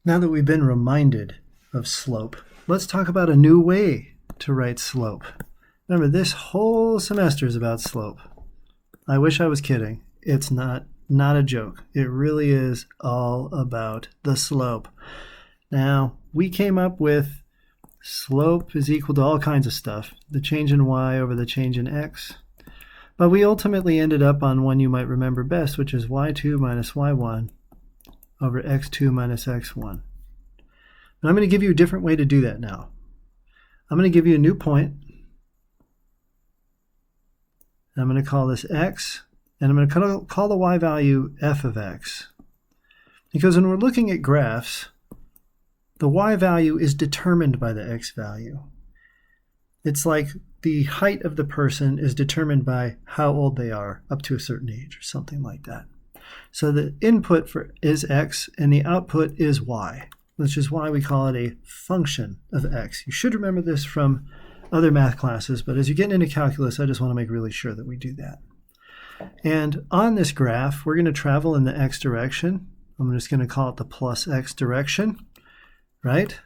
Now that we've been reminded of slope, let's talk about a new way to write slope. Remember, this whole semester is about slope. I wish I was kidding. It's not a joke. It really is all about the slope. Now, we came up with slope is equal to all kinds of stuff. The change in y over the change in x. But we ultimately ended up on one you might remember best, which is y2 minus y1 over x2 minus x1. And I'm going to give you a different way to do that now. I'm going to give you a new point. I'm going to call this x, and I'm going to call the y value f of x. Because when we're looking at graphs, the y value is determined by the x value. It's like the height of the person is determined by how old they are up to a certain age or something like that. So the input is x and the output is y, which is why we call it a function of x. You should remember this from other math classes, but as you get into calculus, I just want to make really sure that we do that. And on this graph, we're going to travel in the x direction. I'm just going to call it the plus x direction, right?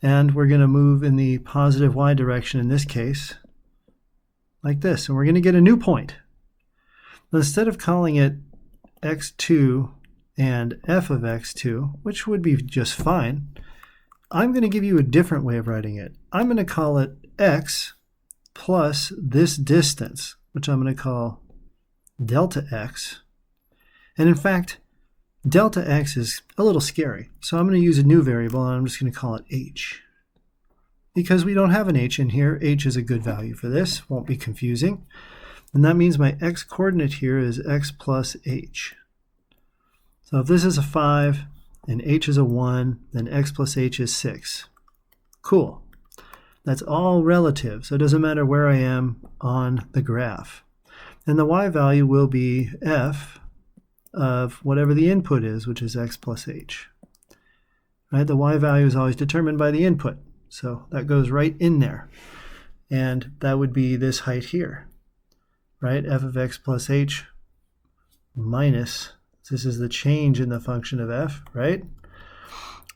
And we're going to move in the positive y direction in this case, like this. And we're going to get a new point. But instead of calling it x2 and f of x2, which would be just fine, I'm going to give you a different way of writing it. I'm going to call it x plus this distance, which I'm going to call delta x. And in fact, delta x is a little scary. So I'm going to use a new variable, and I'm just going to call it h. Because we don't have an h in here, h is a good value for this. Won't be confusing. And that means my x-coordinate here is x plus h. So if this is a 5 and h is a 1, then x plus h is 6. Cool. That's all relative, so it doesn't matter where I am on the graph. And the y value will be f of whatever the input is, which is x plus h. Right? The y value is always determined by the input, so that goes right in there. And that would be this height here, right? F of x plus h minus, this is the change in the function of f, right?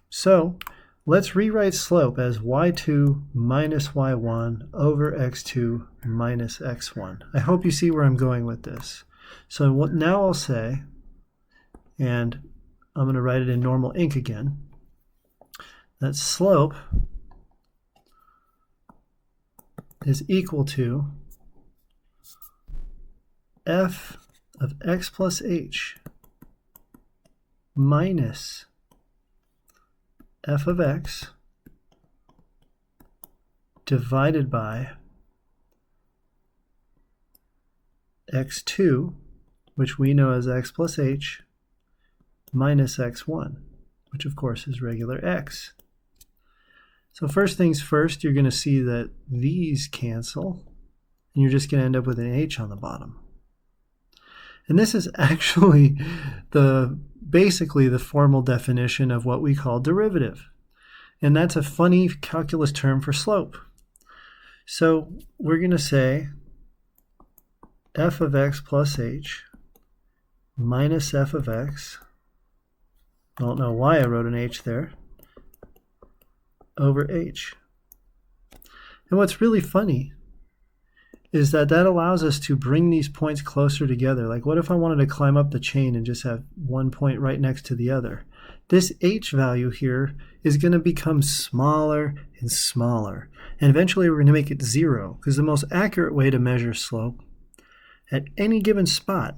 So let's rewrite slope as y2 minus y1 over x2 minus x1. I hope you see where I'm going with this. So what now I'll say, and I'm going to write it in normal ink again, that slope is equal to f of x plus h minus f of x divided by x2, which we know as x plus h, minus x1, which of course is regular x. So first things first, you're going to see that these cancel, and you're just going to end up with an h on the bottom. And this is actually basically the formal definition of what we call derivative. And that's a funny calculus term for slope. So we're going to say f of x plus h minus f of x, I don't know why I wrote an h there, over h. And what's really funny is that allows us to bring these points closer together. Like, what if I wanted to climb up the chain and just have one point right next to the other? This h value here is going to become smaller and smaller. And eventually we're going to make it 0, because the most accurate way to measure slope at any given spot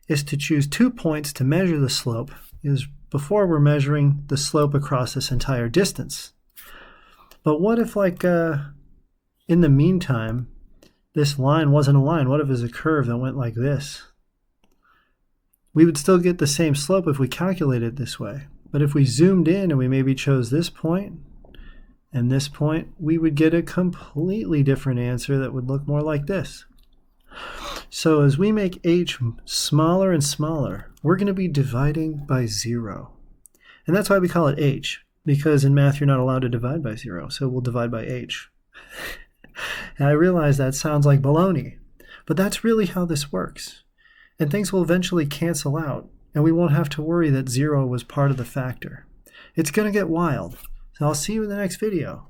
is to choose 2 points to measure the slope, is before we're measuring the slope across this entire distance. But what if, like, in the meantime, this line wasn't a line? What if it was a curve that went like this? We would still get the same slope if we calculated it this way. But if we zoomed in and we maybe chose this point and this point, we would get a completely different answer that would look more like this. So as we make h smaller and smaller, we're going to be dividing by 0. And that's why we call it h, because in math you're not allowed to divide by 0, so we'll divide by h. And I realize that sounds like baloney, but that's really how this works. And things will eventually cancel out, and we won't have to worry that 0 was part of the factor. It's going to get wild. So I'll see you in the next video.